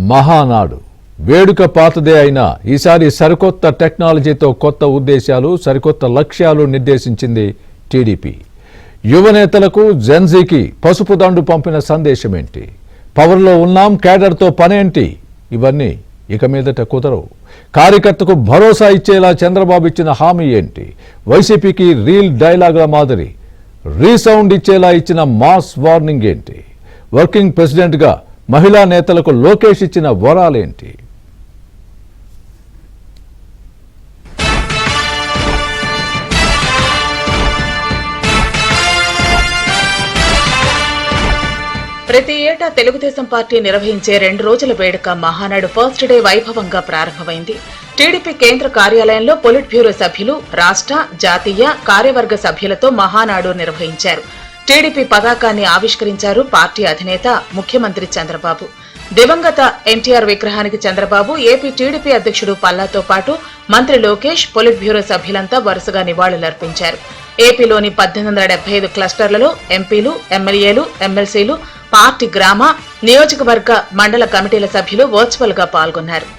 మహానాడు వేడుక పాతదే అయినా ఈసారి సరికొత్త టెక్నాలజీతో కొత్త ఉద్దేశాలు సరికొత్త లక్ష్యాలు నిర్దేశించింది టీడీపీ. యువనేతలకు జెన్జీకి పసుపు దండు పంపిన సందేశం ఏంటి? పవర్లో ఉన్నాం, కేడర్తో పనేంటి? ఇవన్నీ ఇక మీదట కుదరవు. కార్యకర్తకు భరోసా ఇచ్చేలా చంద్రబాబు ఇచ్చిన హామీ ఏంటి? వైసీపీకి రీల్ డైలాగ్ల మాదిరి రీసౌండ్ ఇచ్చేలా ఇచ్చిన మాస్ వార్నింగ్ ఏంటి? వర్కింగ్ ప్రెసిడెంట్గా మహిళా నేతలకు లోకేష్ ఇచ్చిన వరాలేంటి? ప్రతి ఏటా తెలుగుదేశం పార్టీ నిర్వహించే 2 రోజుల వేడుక మహానాడు ఫస్ట్ డే వైభవంగా ప్రారంభమైంది. టీడీపీ కేంద్ర కార్యాలయంలో పొలిట్ బ్యూరో సభ్యులు, రాష్ట్ర, జాతీయ కార్యవర్గ సభ్యులతో మహానాడు నిర్వహించారు. టీడీపీ పతాకాన్ని ఆవిష్కరించారు పార్టీ అధినేత ముఖ్యమంత్రి చంద్రబాబు. దివంగత ఎన్టీఆర్ విగ్రహానికి చంద్రబాబు, ఏపీ టీడీపీ అధ్యక్షుడు పల్లాతో పాటు మంత్రి లోకేష్, పొలిట్ బ్యూరో సభ్యులంతా వరుసగా నివాళులర్పించారు. ఏపీలోని 1875 క్లస్టర్లలో ఎంపీలు, ఎమ్మెల్యేలు, ఎమ్మెల్సీలు, పార్టీ గ్రామ, నియోజకవర్గ, మండల కమిటీల సభ్యులు వర్చువల్ గా పాల్గొన్నారు.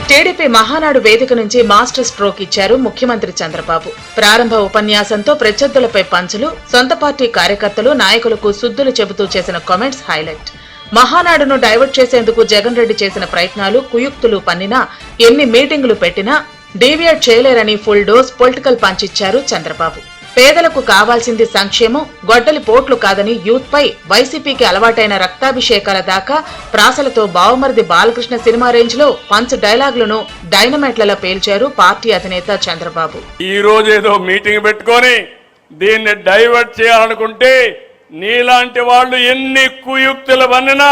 టీడీపీ మహానాడు వేదిక నుంచి మాస్టర్ స్ట్రోక్ ఇచ్చారు ముఖ్యమంత్రి చంద్రబాబు. ప్రారంభ ఉపన్యాసంతో ప్రత్యర్థులపై పంచులు, సొంత పార్టీ కార్యకర్తలు, నాయకులకు సుద్దులు చెబుతూ చేసిన కామెంట్స్ హైలైట్. మహానాడును డైవర్ట్ చేసేందుకు జగన్ రెడ్డి చేసిన ప్రయత్నాలు, కుయుక్తులు పన్నినా, ఎన్ని మీటింగులు పెట్టినా డీవియేట్ చేయలేరని ఫుల్ డోస్ పొలిటికల్ పంచ్ ఇచ్చారు చంద్రబాబు. పేదలకు కావాల్సింది సంక్షేమం, గొడ్డలి పోట్లు కాదని యూత్ పై వైసీపీకి అలవాటైన రక్తాభిషేకాల దాకా ప్రాసలతో బావమరిది బాలకృష్ణ సినిమా రేంజ్ లో పంచ్ డైలాగులను డైనమైట్లలో పేల్చారు పార్టీ అధినేత చంద్రబాబు. ఈ రోజు ఏదో మీటింగ్ పెట్టుకొని దీన్ని డైవర్ట్ చేయాలనుకుంటే నీలాంటి వాళ్ళు ఎన్ని కుయుక్తులు వన్నినా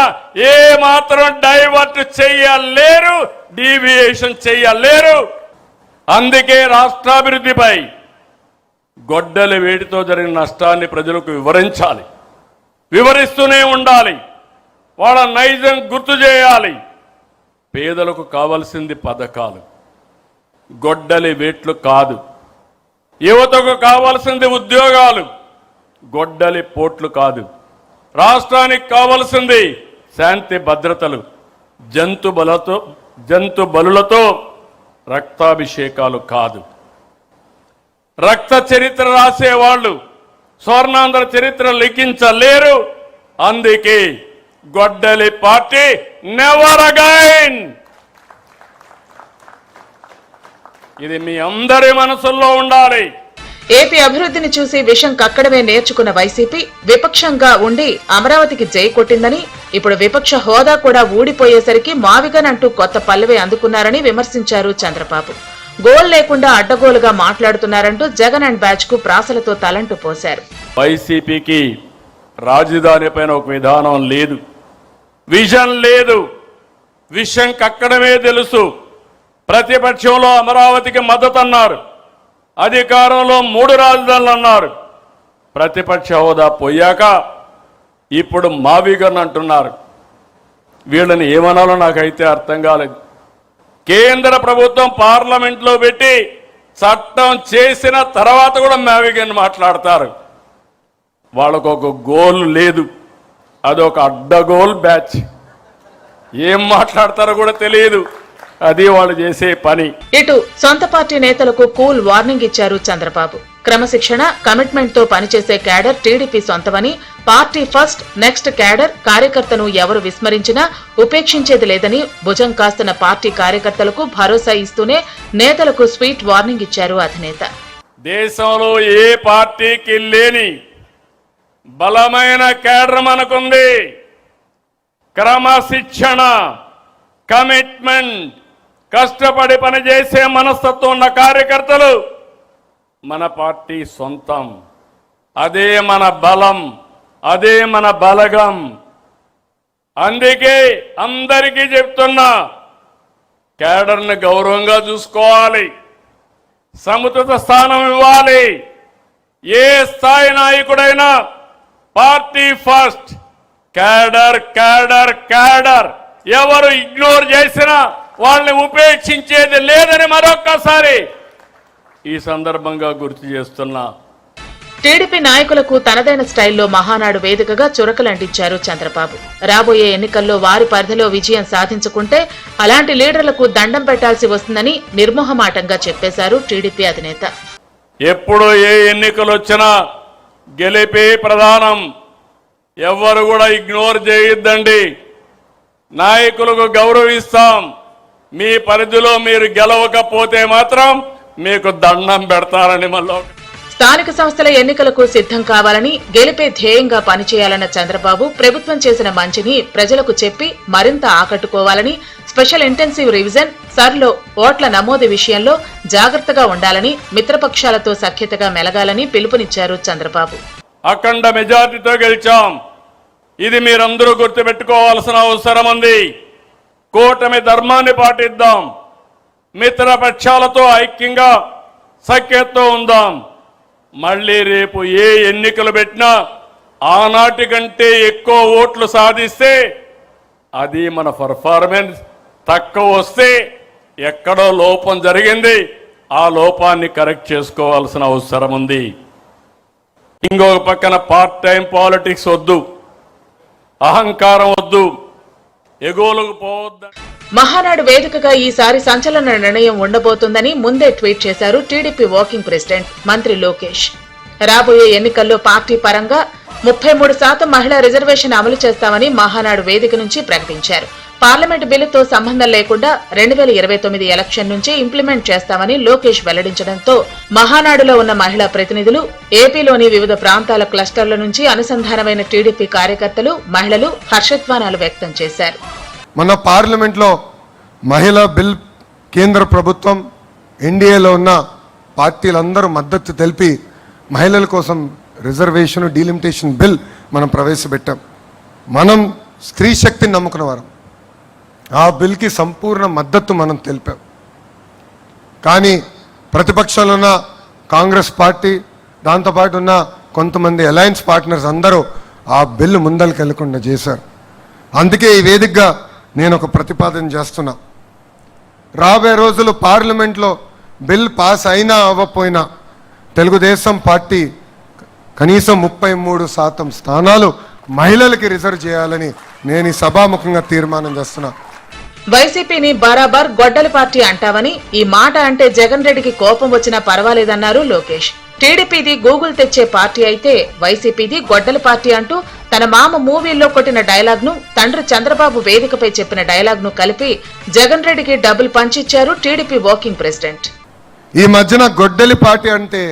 ఏ మాత్రం డైవర్ట్ చెయ్యలేరు, డీవియేషన్ చెయ్యలేరు. అందుకే రాష్ట్రాభివృద్ధిపై గొడ్డలి వేడితో జరిగిన నష్టాన్ని ప్రజలకు వివరించాలి, వివరిస్తూనే ఉండాలి, వాళ్ళ నైజం గుర్తు చేయాలి. పేదలకు కావాల్సింది పథకాలు, గొడ్డలి వేట్లు కాదు. యువతకు కావాల్సింది ఉద్యోగాలు, గొడ్డలి పోట్లు కాదు. రాష్ట్రానికి కావాల్సింది శాంతి భద్రతలు, జంతు బలులతో రక్తాభిషేకాలు కాదు. రక్త చరిత్ర రాసేవాళ్లు స్వర్ణాంధ్ర చరిత్ర లిఖించలేరు. అందుకే గొడ్డలి పార్టీ నెవర్ అగైన్. ఇది మీ అందరి మనసుల్లో ఉండాలి. ఏపీ అభివృద్ధిని చూసి విషం కక్కడమే నేర్చుకున్న వైసీపీ విపక్షంగా ఉండి అమరావతికి జై కొట్టిందని, ఇప్పుడు విపక్ష హోదా కూడా ఊడిపోయేసరికి మావిగన్ అంటూ కొత్త పల్లవి అందుకున్నారని విమర్శించారు చంద్రబాబు. గోల్ లేకుండా అడ్డగోలుగా మాట్లాడుతున్నారంటూ జగన్ అండ్ బ్యాచ్ కు ప్రాసలతో తలంటు పోశారు. వైసీపీకి రాజధాని పైన ఒక విధానం లేదు, విజన్ లేదు. విషయం కక్కడమే తెలుసు. ప్రతిపక్షంలో అమరావతికి మద్దతు అన్నారు, అధికారంలో 3 రాజధానులు అన్నారు. ప్రతిపక్ష హోదా పోయాక ఇప్పుడు మావిగన్ అంటున్నారు. వీళ్ళని ఏమనాలో నాకైతే అర్థం కాలేదు. కేంద్ర ప్రభుత్వం పార్లమెంట్లో పెట్టి చట్టం చేసిన తర్వాత కూడా మావిగన్ మాట్లాడతారు. వాళ్ళకు ఒక గోల్ లేదు, అదొక అడ్డగోల్ బ్యాచ్. ఏం మాట్లాడతారో కూడా తెలియదు, అది వాళ్ళు చేసే పని. ఇటు సొంత పార్టీ నేతలకు కూల్ వార్నింగ్ ఇచ్చారు చంద్రబాబు. క్రమశిక్షణ, కమిట్మెంట్ తో పనిచేసే క్యాడర్ టీడీపీ సొంతమని, పార్టీ ఫస్ట్, నెక్స్ట్ క్యాడర్, కార్యకర్తను ఎవరు విస్మరించినా ఉపేక్షించేది లేదని భుజం కాస్తున్న పార్టీ కార్యకర్తలకు భరోసా ఇస్తూనే నేతలకు స్వీట్ వార్నింగ్ ఇచ్చారు అధినేత. దేశంలో ఏ పార్టీకి లేని బలమైన క్యాడర్ మనకుంది. క్రమశిక్షణ, కమిట్మెంట్, కష్టపడి పనిచేసే మనస్తత్వం ఉన్న కార్యకర్తలు మన పార్టీ సొంతం. అదే మన బలం, అదే మన బలగం. అందుకే అందరికీ చెప్తున్నా, క్యాడర్ని గౌరవంగా చూసుకోవాలి, సముచిత స్థానం ఇవ్వాలి. ఏ స్థాయి నాయకుడైనా party first, cadre cadre cadre ఎవరు ఇగ్నోర్ చేసినా వాళ్ళని ఉపేక్షించేది లేదని మరొక్కసారి ఈ సందర్భంగా గుర్తు చేస్తున్నా. టీడీపీ నాయకులకు తనదైన స్టైల్లో మహానాడు వేదికగా చురకలంటించారు చంద్రబాబు. రాబోయే ఎన్నికల్లో వారి పరిధిలో విజయం సాధించుకుంటే అలాంటి లీడర్లకు దండం పెట్టాల్సి వస్తుందని నిర్మోహమాటంగా చెప్పేశారు టీడీపీ అధినేత. ఎప్పుడు ఏ ఎన్నికలు వచ్చినా గెలిపే ప్రధానం. ఎవ్వరు కూడా ఇగ్నోర్ చేయొద్దండి. నాయకులకు గౌరవిస్తాం. మీ పరిధిలో మీరు గెలవకపోతే మాత్రం మీకు దండం పెడతారని మళ్ళీ స్థానిక సంస్థల ఎన్నికలకు సిద్ధం కావాలని, గెలిపే ధ్యేయంగా పనిచేయాలన్న చంద్రబాబు ప్రభుత్వం చేసిన మంచిని ప్రజలకు చెప్పి మరింత ఆకట్టుకోవాలని, స్పెషల్ ఇంటెన్సివ్ రివిజన్ సర్లో ఓట్ల నమోదు విషయంలో జాగ్రత్తగా ఉండాలని, మిత్రపక్షాలతో సఖ్యతగా మెలగాలని పిలుపునిచ్చారు చంద్రబాబు. అఖండ మెజార్టీతో గెలిచాం. ఇది మీరందరూ గుర్తుపెట్టుకోవాల్సిన అవసరం ఉంది. కూటమి ధర్మాన్ని పాటిద్దాం. మిత్రపక్షాలతో ఐక్యంగా సఖ్యతతో ఉందాం. మళ్ళీ రేపు ఏ ఎన్నికలు పెట్టినా ఆనాటి కంటే ఎక్కువ ఓట్లు సాధిస్తే అది మన పర్ఫార్మెన్స్. తక్కువ వస్తే ఎక్కడో లోపం జరిగింది, ఆ లోపాన్ని కరెక్ట్ చేసుకోవాల్సిన అవసరం ఉంది. ఇంకొక పక్కన పార్ట్ టైం పాలిటిక్స్ వద్దు, అహంకారం వద్దు, ఎగోలకు పోవద్దు. మహానాడు వేదికగా ఈసారి సంచలన నిర్ణయం ఉండబోతుందని ముందే ట్వీట్ చేశారు టీడీపీ వర్కింగ్ ప్రెసిడెంట్ మంత్రి లోకేష్. రాబోయే ఎన్నికల్లో పార్టీ పరంగా 33% మహిళా రిజర్వేషన్ అమలు చేస్తామని మహానాడు వేదిక నుంచి ప్రకటించారు. పార్లమెంటు బిల్లుతో సంబంధం లేకుండా 2029 ఎలక్షన్ నుంచి ఇంప్లిమెంట్ చేస్తామని లోకేష్ వెల్లడించడంతో మహానాడులో ఉన్న మహిళా ప్రతినిధులు, ఏపీలోని వివిధ ప్రాంతాల క్లస్టర్ల నుంచి అనుసంధానమైన టీడీపీ కార్యకర్తలు, మహిళలు హర్షధ్వానాలు వ్యక్తం చేశారు. మన పార్లమెంట్లో మహిళా బిల్ కేంద్ర ప్రభుత్వం, ఎన్డీఏలో ఉన్న పార్టీలందరూ మద్దతు తెలిపి మహిళల కోసం రిజర్వేషన్ డీలిమిటేషన్ బిల్ మనం ప్రవేశపెట్టాం. మనం స్త్రీ శక్తిని నమ్ముకున్న వారం. ఆ బిల్కి సంపూర్ణ మద్దతు మనం తెలిపాం. కానీ ప్రతిపక్షంలో ఉన్న కాంగ్రెస్ పార్టీ, దాంతోపాటు ఉన్న కొంతమంది అలయన్స్ పార్ట్నర్స్ అందరూ ఆ బిల్లు ముందరికి వెళ్లకుండా చేశారు. అందుకే ఈ వేదికగా నేను ఒక ప్రతిపాదన చేస్తున్నా. రాబోయే రోజులు పార్లమెంట్లో బిల్ పాస్ అయినా అవ్వకపోయినా తెలుగుదేశం పార్టీ కనీసం 33% స్థానాలు మహిళలకి రిజర్వ్ చేయాలని నేను ఈ సభాముఖంగా తీర్మానం చేస్తున్నా. వైసీపీని బరాబర్ గొడ్డలి పార్టీ అంటావని, ఈ మాట అంటే జగన్ రెడ్డికి కోపం వచ్చినా పర్వాలేదన్నారు లోకేష్. టీడీపీది గూగుల్ తెచ్చే పార్టీ అయితే వైసీపీది గొడ్డలి పార్టీ అంటూ తన మామ మూవీల్లో కొట్టిన డైలాగ్ ను, తండ్రి చంద్రబాబు వేదికపై చెప్పిన డైలాగ్ ను కలిపి జగన్ రెడ్డికి డబుల్ పంచిచ్చారు టీడీపీ వర్కింగ్ ప్రెసిడెంట్. ఈ మధ్యన గొడ్డలి పార్టీ అంటే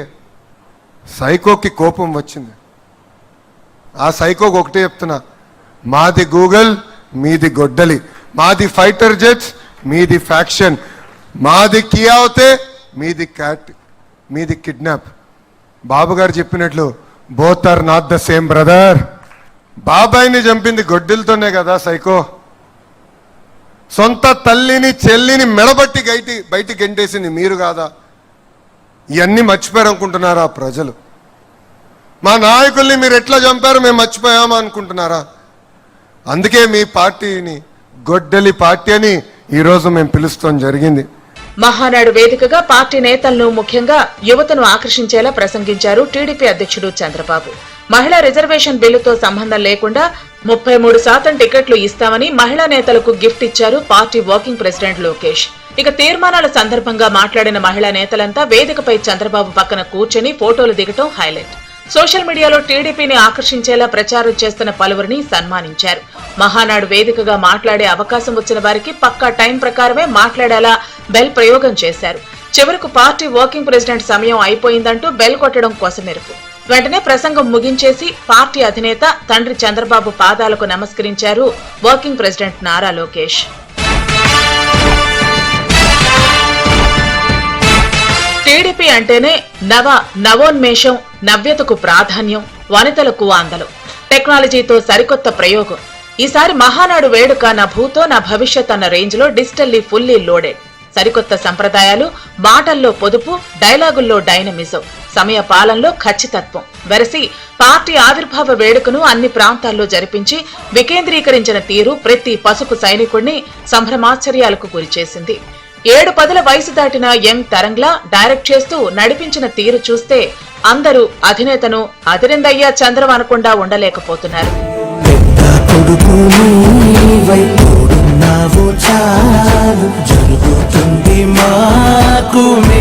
సైకోకి కోపం వచ్చింది. ఆ సైకోకి ఒకటే చెప్తున్నా, మాది గూగుల్, మీది గొడ్డలి, మాది ఫైటర్ జెట్స్, మీది ఫ్యాక్షన్, మాది కియా అవుతే మీది క్యాట్, మీది కిడ్నాప్. బాబు గారు చెప్పినట్లు both are not the same brother. బాబాయిని చంపింది గొడ్డలతోనే కదా సైకో. సొంత తల్లిని చెల్లిని మెడబట్టి బయటికి గెంటేసింది మీరు కాదా? ఇవన్నీ మర్చిపోయారు అనుకుంటున్నారా ప్రజలు? మా నాయకుల్ని మీరు ఎట్లా చంపారు మేము మర్చిపోయామా అనుకుంటున్నారా? అందుకే మీ పార్టీని గొడ్డలి పార్టీ అని ఈరోజు మేము పిలుస్తాం జరిగింది. మహానాడు వేదికగా పార్టీ నేతలను, ముఖ్యంగా యువతను ఆకర్షించేలా ప్రసంగించారు టీడీపీ అధ్యక్షుడు చంద్రబాబు. మహిళా రిజర్వేషన్ బిల్లుతో సంబంధం లేకుండా 33% టికెట్లు ఇస్తామని మహిళా నేతలకు గిఫ్ట్ ఇచ్చారు పార్టీ వర్కింగ్ ప్రెసిడెంట్ లోకేష్. ఇక తీర్మానాల సందర్భంగా మాట్లాడిన మహిళా నేతలంతా వేదికపై చంద్రబాబు పక్కన కూర్చొని ఫోటోలు దిగటం హైలైట్. సోషల్ మీడియాలో టీడీపీని ఆకర్షించేలా ప్రచారం చేస్తున్న పలువురిని సన్మానించారు. మహానాడు వేదికగా మాట్లాడే అవకాశం వచ్చిన వారికి పక్కా టైం ప్రకారమే మాట్లాడేలా బెల్ ప్రయోగం చేశారు. చివరకు పార్టీ వర్కింగ్ ప్రెసిడెంట్ సమయం అయిపోయిందంటూ బెల్ కొట్టడం కోసమెరుపు. వెంటనే ప్రసంగం ముగించేసి పార్టీ అధినేత తండ్రి చంద్రబాబు పాదాలకు నమస్కరించారు working president Nara Lokesh. TDP అంటేనే నవోన్మేషం, నవ్యతకు ప్రాధాన్యం, వనితలకు అందలం, టెక్నాలజీతో సరికొత్త ప్రయోగం. ఈసారి మహానాడు వేడుక నా భూతో నా భవిష్యత్ అన్న రేంజ్ లో డిజిటల్లీ ఫుల్లీ లోడెడ్. సరికొత్త సంప్రదాయాలు, మాటల్లో పొదుపు, డైలాగుల్లో డైనమిజం, సమయ పాలనలో ఖచ్చితత్వం వెరసి పార్టీ ఆవిర్భావ వేడుకను అన్ని ప్రాంతాల్లో జరిపించి వికేంద్రీకరించిన తీరు ప్రతి పసుపు సైనికుడిని సంభ్రమాశ్చర్యాలకు గురిచేసింది. 7 పదుల వయసు దాటిన యంగ్ తరంగ్లా డైరెక్ట్ చేస్తూ నడిపించిన తీరు చూస్తే అందరూ అధినేతను అదిరిందయ్యా చంద్రం అనకుండా ఉండలేకపోతున్నారు. చాలు జరుగుతుంది మాకు